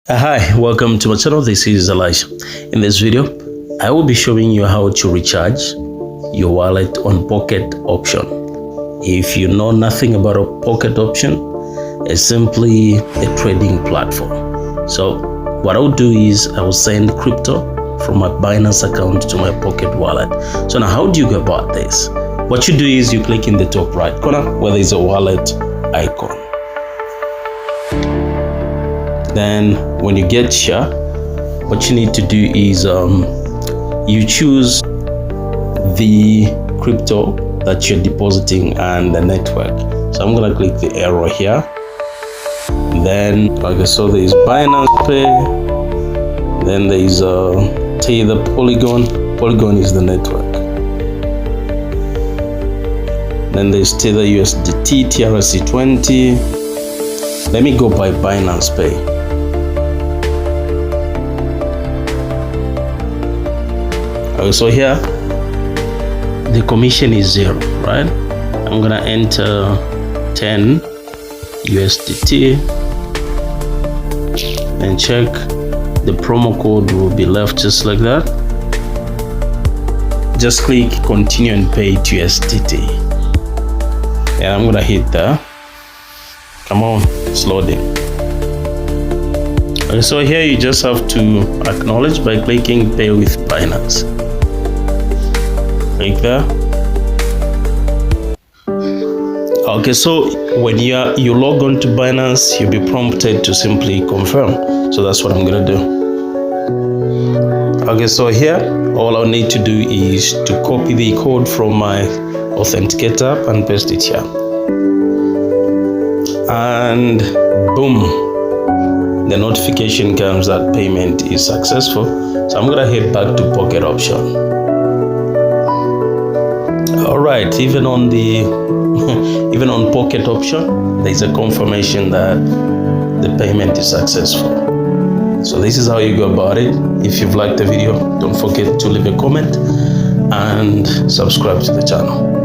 Hi, welcome to my channel. This is Elijah. In this video, I will be showing you how to recharge your wallet on Pocket Option. If you know nothing about a Pocket Option, it's simply a trading platform. So what I'll do is I will send crypto from my Binance account to my Pocket wallet. So now how do you go about this? What you do is you click in the top right corner where there is a wallet icon. Then when you get here, what you need to do is you choose the crypto that you're depositing and the network. So I'm gonna click the arrow here. Then so there is Binance Pay. Then there is Tether Polygon. Polygon is the network. Then there's Tether USDT, TRC20. Let me go by Binance Pay. So here the commission is 0, right? I'm gonna enter 10 USDT and check. The promo code will be left just like that. Just click continue and pay to USDT, and I'm gonna hit that. Come on, it's loading. Okay, so here you just have to acknowledge by clicking pay with Binance. Like that. Okay, so when you log on to Binance, you'll be prompted to simply confirm. So that's what I'm gonna do. Okay, so here all I need to do is to copy the code from my authenticator app and paste it here. And boom, the notification comes that payment is successful. So I'm gonna head back to Pocket Option. Alright, even on Pocket Option, there's a confirmation that the payment is successful. So this is how you go about it. If you've liked the video, don't forget to leave a comment and subscribe to the channel.